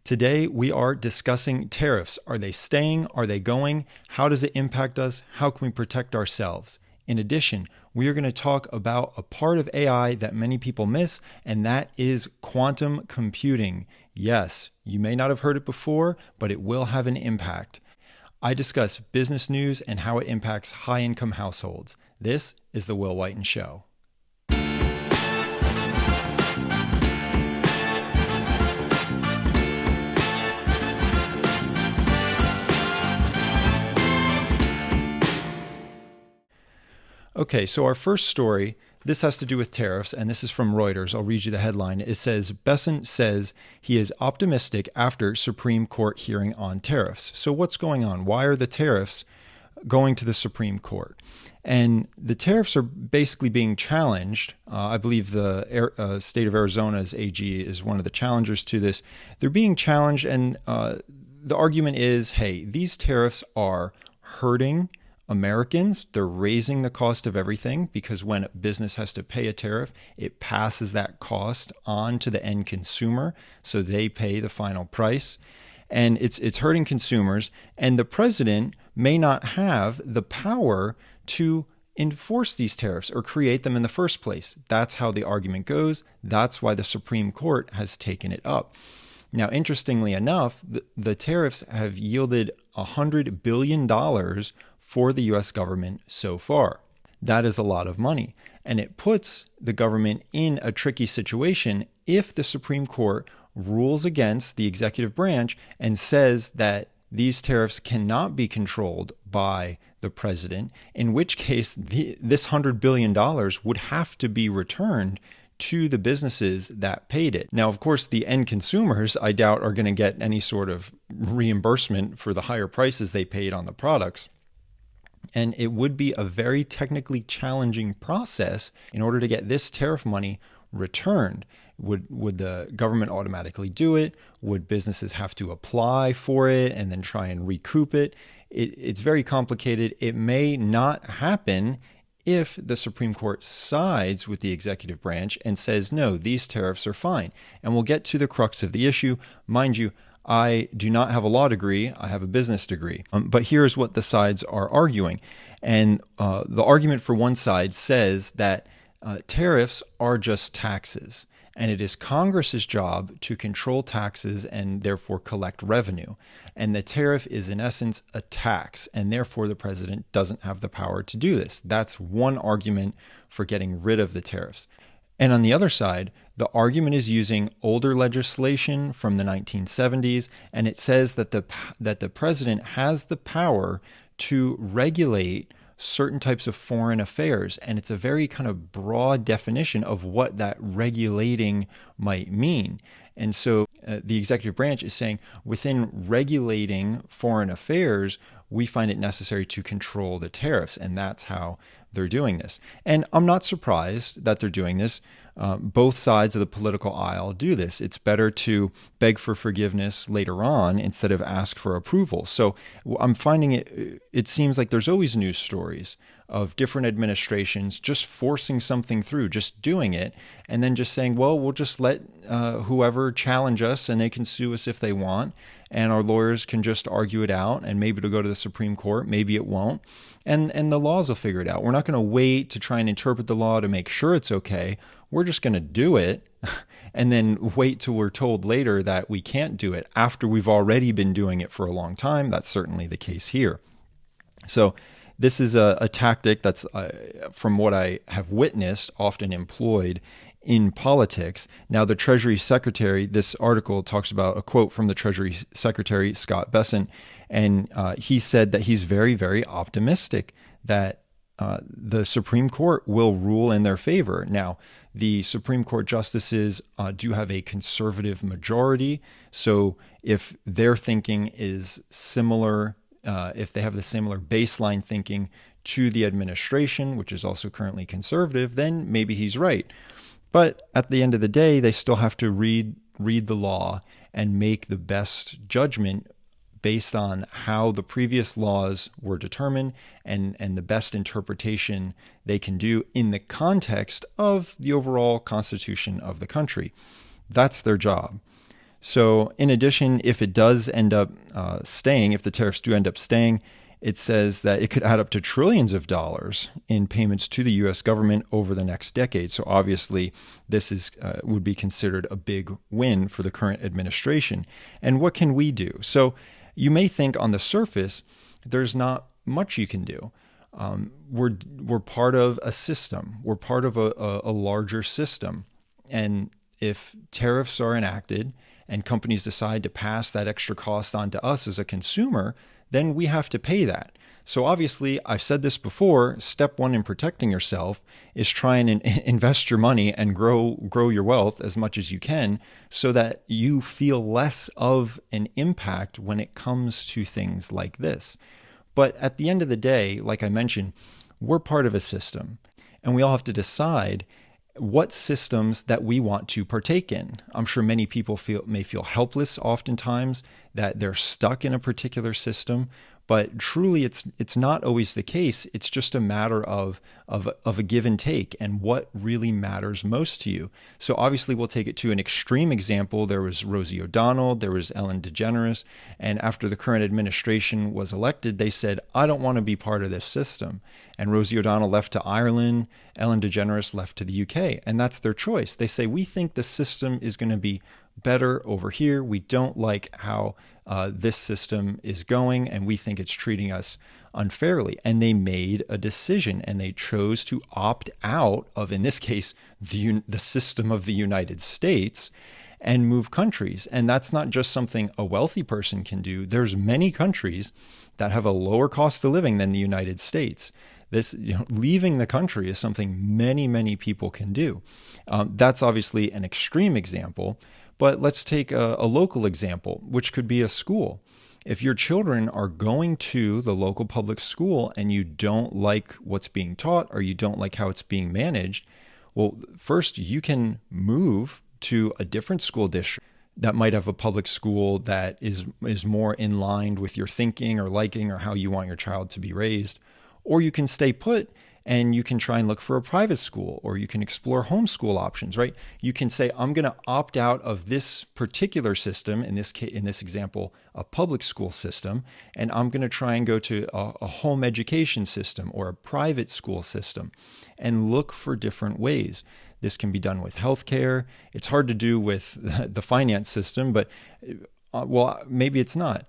Today, we are discussing tariffs. Are they staying? Are they going? How does it impact us? How can we protect ourselves? In addition, we are going to talk about a part of AI that many people miss, and that is quantum computing. Yes, you may not have heard it before, but it will have an impact. I discuss business news and how it impacts high-income households. This is The Will Whiten Show. Okay, so our first story, this has to do with tariffs, and this is from Reuters. I'll read you the headline. It says, Bessent says he is optimistic after Supreme Court hearing on tariffs. So what's going on? Why are the tariffs going to the Supreme Court? And the tariffs are basically being challenged. I believe the state of Arizona's AG is one of the challengers to this. They're being challenged, and the argument is, hey, these tariffs are hurting Americans. They're raising the cost of everything because when a business has to pay a tariff, it passes that cost on to the end consumer, so they pay the final price. And it's hurting consumers, and the president may not have the power to enforce these tariffs or create them in the first place. That's how the argument goes. That's why the Supreme Court has taken it up. Now, interestingly enough, the tariffs have yielded $100 billion for the U.S. government so far. That is a lot of money. And it puts the government in a tricky situation if the Supreme Court rules against the executive branch and says that these tariffs cannot be controlled by the president, in which case this $100 billion would have to be returned to the businesses that paid it. Now, of course, the end consumers, I doubt, are going to get any sort of reimbursement for the higher prices they paid on the products. And it would be a very technically challenging process in order to get this tariff money returned. Would the government automatically do it? Would businesses have to apply for it and then try and recoup it? It's very complicated. It may not happen if the Supreme Court sides with the executive branch and says, no, these tariffs are fine. And we'll get to the crux of the issue. Mind you, I do not have a law degree. I have a business degree. But here's what the sides are arguing. And the argument for one side says that tariffs are just taxes, and it is Congress's job to control taxes and therefore collect revenue. And the tariff is in essence a tax, and therefore the president doesn't have the power to do this. That's one argument for getting rid of the tariffs. And on the other side, the argument is using older legislation from the 1970s, and it says that the president has the power to regulate certain types of foreign affairs. And it's a very kind of broad definition of what that regulating might mean. And so the executive branch is saying within regulating foreign affairs, we find it necessary to control the tariffs. And that's how they're doing this. And I'm not surprised that they're doing this. Both sides of the political aisle do this. It's better to beg for forgiveness later on instead of ask for approval. So I'm finding it seems like there's always news stories of different administrations just forcing something through, just doing it, and then just saying, well, we'll just let whoever challenge us and they can sue us if they want, and our lawyers can just argue it out, and maybe it'll go to the Supreme Court, maybe it won't, and the laws will figure it out. We're not going to wait to try and interpret the law to make sure it's okay. We're just going to do it and then wait till we're told later that we can't do it after we've already been doing it for a long time. That's certainly the case here. So this is a tactic that's, from what I have witnessed, often employed in politics. Now, the Treasury Secretary, this article talks about a quote from the Treasury Secretary, Scott Bessent, and he said that he's very, very optimistic that the Supreme Court will rule in their favor. Now, the Supreme Court justices do have a conservative majority. So if their thinking is similar, if they have the similar baseline thinking to the administration, which is also currently conservative, then maybe he's right. But at the end of the day, they still have to read the law and make the best judgment based on how the previous laws were determined and the best interpretation they can do in the context of the overall constitution of the country. That's their job. So, in addition, if it does end up staying, if the tariffs do end up staying, it says that it could add up to trillions of dollars in payments to the U.S. government over the next decade. So, obviously, this would be considered a big win for the current administration. And what can we do? So, you may think on the surface, there's not much you can do. We're part of a system. We're part of a larger system. And if tariffs are enacted and companies decide to pass that extra cost on to us as a consumer, then we have to pay that. So obviously, I've said this before, step one in protecting yourself is try and invest your money and grow your wealth as much as you can so that you feel less of an impact when it comes to things like this. But at the end of the day, like I mentioned, we're part of a system, and we all have to decide what systems that we want to partake in. I'm sure many people may feel helpless oftentimes that they're stuck in a particular system, but truly it's not always the case. It's just a matter of a give and take and what really matters most to you. So obviously we'll take it to an extreme example. There was Rosie O'Donnell, there was Ellen DeGeneres, and after the current administration was elected, they said, I don't want to be part of this system. And Rosie O'Donnell left to Ireland, Ellen DeGeneres left to the UK, and that's their choice. They say, we think the system is going to be better over here. We don't like how this system is going, and we think it's treating us unfairly. And they made a decision, and they chose to opt out of, in this case, the system of the United States and move countries. And that's not just something a wealthy person can do. There's many countries that have a lower cost of living than the United States. This, leaving the country is something many, many people can do. That's obviously an extreme example, but let's take a local example, which could be a school. If your children are going to the local public school and you don't like what's being taught or you don't like how it's being managed, well, first you can move to a different school district that might have a public school that is more in line with your thinking or liking or how you want your child to be raised. Or you can stay put and you can try and look for a private school, or you can explore homeschool options, right? You can say, I'm going to opt out of this particular system, in this case, in this example, a public school system, and I'm going to try and go to a home education system or a private school system and look for different ways. This can be done with healthcare. It's hard to do with the finance system, but well, maybe it's not.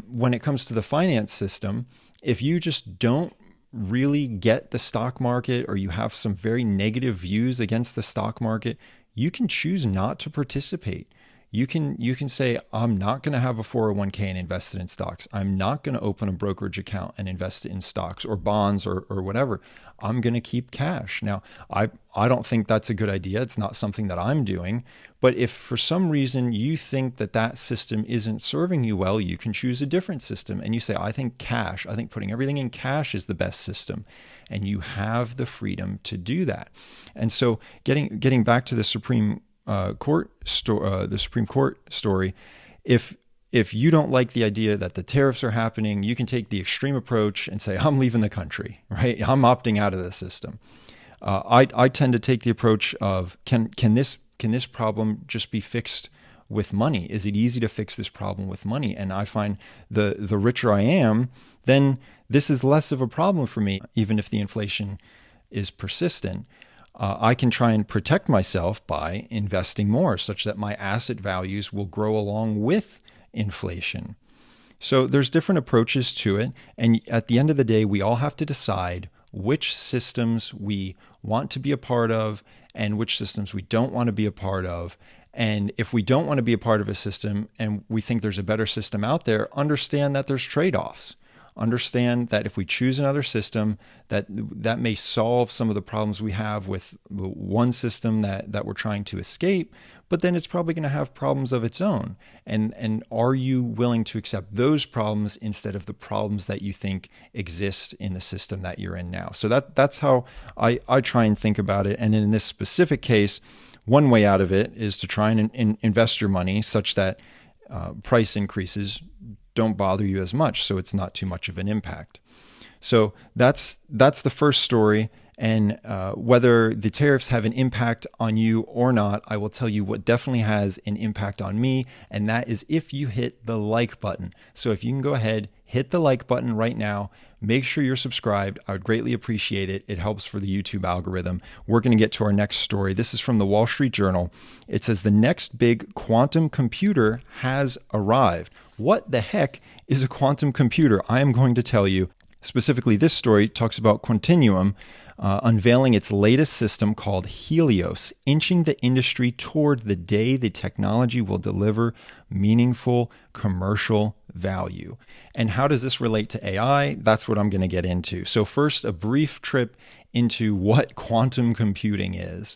When it comes to the finance system, if you just don't really get the stock market, or you have some very negative views against the stock market, you can choose not to participate. You can say, I'm not going to have a 401k and invest it in stocks. I'm not going to open a brokerage account and invest it in stocks or bonds or whatever. I'm going to keep cash. Now, I don't think that's a good idea. It's not something that I'm doing. But if for some reason you think that system isn't serving you well, you can choose a different system. And you say, I think putting everything in cash is the best system. And you have the freedom to do that. And so getting back to the Supreme Court story, if you don't like the idea that the tariffs are happening, you can take the extreme approach and say, I'm leaving the country, right? I'm opting out of the system. I tend to take the approach of, can this problem just be fixed with money? Is it easy to fix this problem with money? And I find the richer I am, then this is less of a problem for me, even if the inflation is persistent. I can try and protect myself by investing more such that my asset values will grow along with inflation. So there's different approaches to it. And at the end of the day, we all have to decide which systems we want to be a part of and which systems we don't want to be a part of. And if we don't want to be a part of a system and we think there's a better system out there, understand that there's trade-offs. Understand that if we choose another system, that may solve some of the problems we have with one system that we're trying to escape, but then it's probably going to have problems of its own. And are you willing to accept those problems instead of the problems that you think exist in the system that you're in now? So that's how I try and think about it. And in this specific case, one way out of it is to try and invest your money such that price increases don't bother you as much, so it's not too much of an impact. So that's the first story. And whether the tariffs have an impact on you or not, I will tell you what definitely has an impact on me, and that is if you hit the like button. So if you can go ahead, hit the like button right now, make sure you're subscribed. I would greatly appreciate it. It helps for the YouTube algorithm. We're going to get to our next story. This is from the Wall Street Journal. It says the next big quantum computer has arrived. What the heck is a quantum computer? I am going to tell you. Specifically, this story talks about Quantinuum unveiling its latest system called Helios, inching the industry toward the day the technology will deliver meaningful commercial value. And how does this relate to AI? That's what I'm going to get into. So first, a brief trip into what quantum computing is.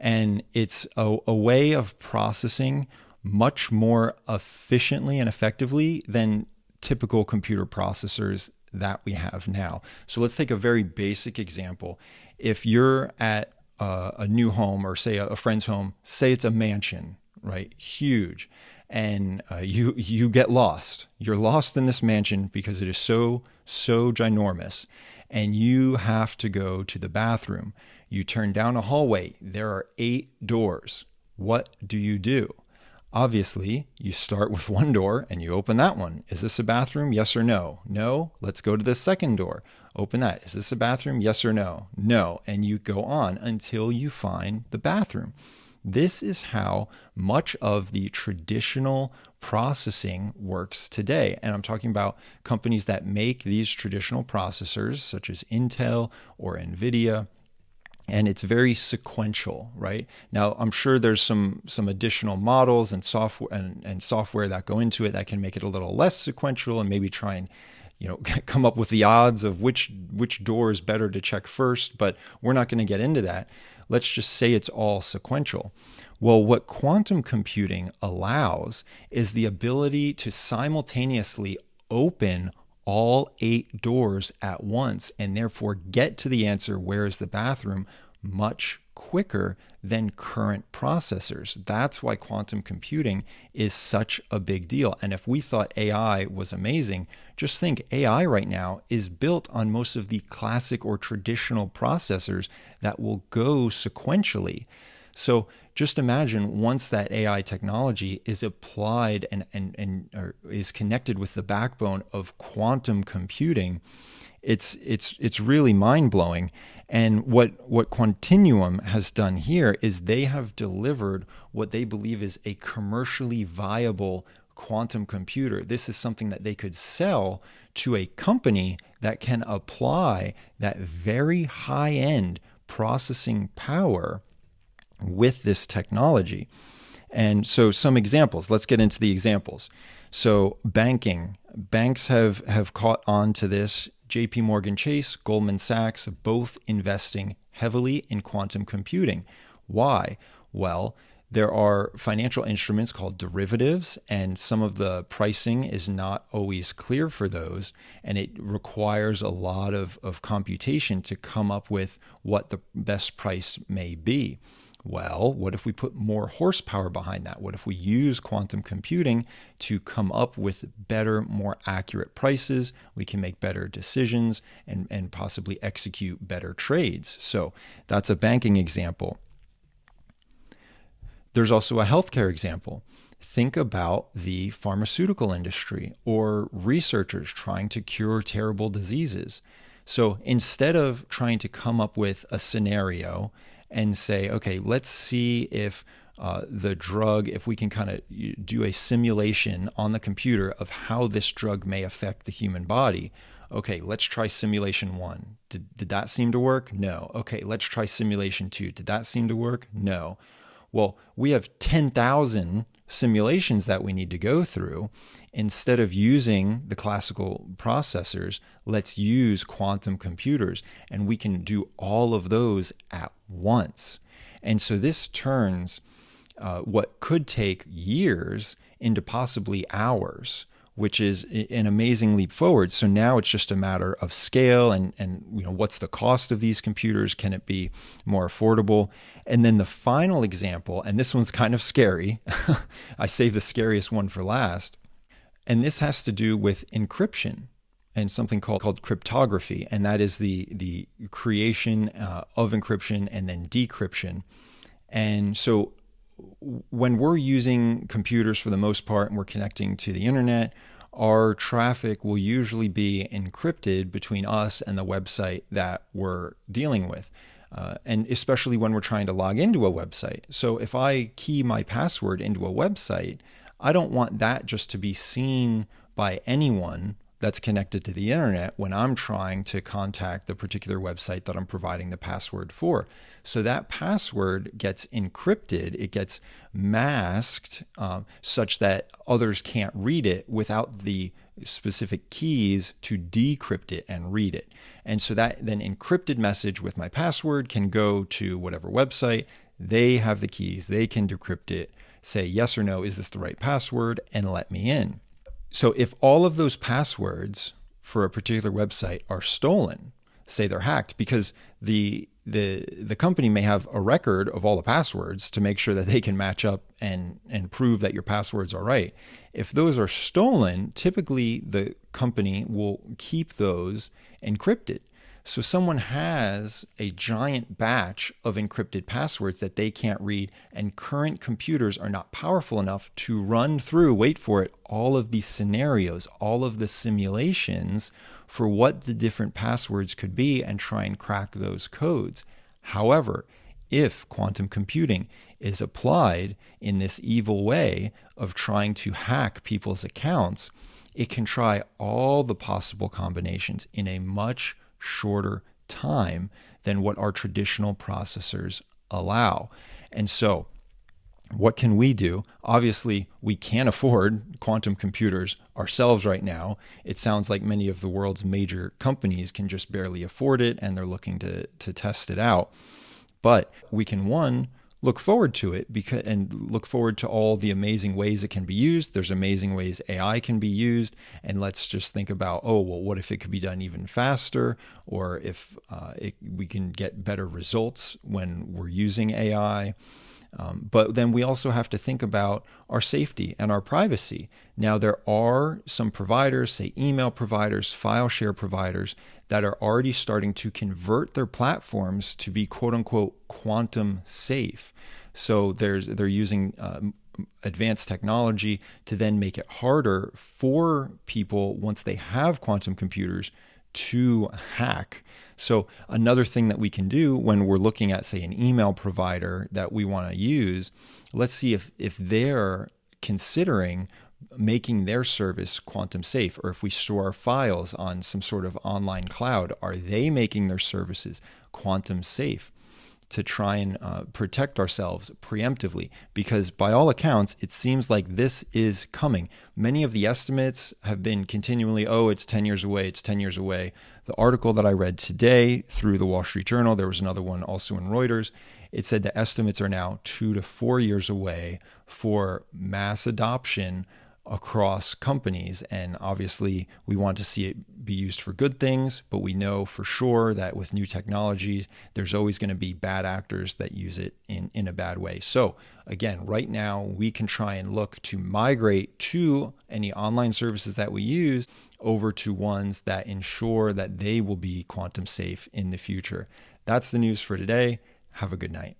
And it's a way of processing much more efficiently and effectively than typical computer processors that we have now. So let's take a very basic example. If you're at a new home, or say a friend's home, say it's a mansion, right? Huge. And you get lost. You're lost in this mansion because it is so ginormous. And you have to go to the bathroom. You turn down a hallway. There are 8 doors. What do? Obviously, you start with one door and you open that one. Is this a bathroom? Yes or no? No. Let's go to the second door. Open that. Is this a bathroom? Yes or no? No. And you go on until you find the bathroom. This is how much of the traditional processing works today. And I'm talking about companies that make these traditional processors, such as Intel or NVIDIA. And it's very sequential, right? Now, I'm sure there's some additional models and software and software that go into it that can make it a little less sequential, and maybe try and come up with the odds of which door is better to check first. But we're not going to get into that. Let's just say it's all sequential. Well, what quantum computing allows is the ability to simultaneously open all 8 doors at once, and therefore get to the answer, where is the bathroom, much quicker than current processors. That's why quantum computing is such a big deal. And if we thought AI was amazing, just think AI right now is built on most of the classic or traditional processors that will go sequentially. So just imagine once that AI technology is applied or is connected with the backbone of quantum computing, it's really mind-blowing. And what Quantinuum has done here is they have delivered what they believe is a commercially viable quantum computer. This is something that they could sell to a company that can apply that very high-end processing power with this technology. And so some examples, let's get into the examples. So banks have caught on to this. JP Morgan Chase, Goldman Sachs, both investing heavily in quantum computing. Why? Well, there are financial instruments called derivatives, and some of the pricing is not always clear for those, and it requires a lot of computation to come up with what the best price may be. Well, what if we put more horsepower behind that? What if we use quantum computing to come up with better, more accurate prices? We can make better decisions and possibly execute better trades. So that's a banking example. There's also a healthcare example. Think about the pharmaceutical industry or researchers trying to cure terrible diseases. So instead of trying to come up with a scenario and say, okay, let's see if the drug, if we can kind of do a simulation on the computer of how this drug may affect the human body. Okay, let's try simulation 1. Did that seem to work? No. Okay, let's try simulation 2. Did that seem to work? No. Well, we have 10,000 simulations that we need to go through. Instead of using the classical processors, let's use quantum computers, and we can do all of those at once. And so this turns what could take years into possibly hours, which is an amazing leap forward. So now it's just a matter of scale and what's the cost of these computers? Can it be more affordable? And then the final example, and this one's kind of scary. I saved the scariest one for last. And this has to do with encryption. and something called cryptography, and that is the creation of encryption and then decryption. And so when we're using computers for the most part and we're connecting to the internet, our traffic will usually be encrypted between us and the website that we're dealing with. And especially when we're trying to log into a website. So if I key my password into a website, I don't want that just to be seen by anyone that's connected to the internet when I'm trying to contact the particular website that I'm providing the password for. So that password gets encrypted, it gets masked such that others can't read it without the specific keys to decrypt it and read it. And so that then encrypted message with my password can go to whatever website. They have the keys, they can decrypt it, say yes or no, is this the right password, and let me in. So if all of those passwords for a particular website are stolen, say they're hacked, because the company may have a record of all the passwords to make sure that they can match up and prove that your passwords are right. If those are stolen, typically the company will keep those encrypted. So someone has a giant batch of encrypted passwords that they can't read, and current computers are not powerful enough to run through, wait for it, all of these scenarios, all of the simulations for what the different passwords could be and try and crack those codes. However, if quantum computing is applied in this evil way of trying to hack people's accounts, it can try all the possible combinations in a much shorter time than what our traditional processors allow. And so what can we do? Obviously, we can't afford quantum computers ourselves right now. It sounds like many of the world's major companies can just barely afford it, and they're looking to test it out. But we can, one, look forward to it and look forward to all the amazing ways it can be used. There's amazing ways AI can be used. And let's just think about, what if it could be done even faster? Or if we can get better results when we're using AI. But then we also have to think about our safety and our privacy. Now, there are some providers, say email providers, file share providers, that are already starting to convert their platforms to be quote unquote quantum safe. So they're using advanced technology to then make it harder for people, once they have quantum computers, to hack. So another thing that we can do when we're looking at, say, an email provider that we want to use, let's see if they're considering making their service quantum safe, or if we store our files on some sort of online cloud, are they making their services quantum safe to try and protect ourselves preemptively? Because by all accounts, it seems like this is coming. Many of the estimates have been continually, it's 10 years away, it's 10 years away. The article that I read today through the Wall Street Journal, there was another one also in Reuters, it said the estimates are now 2 to 4 years away for mass adoption across companies. And obviously we want to see it be used for good things, but we know for sure that with new technology, there's always going to be bad actors that use it in a bad way. So again, right now we can try and look to migrate to any online services that we use over to ones that ensure that they will be quantum safe in the future. That's the news for today. Have a good night.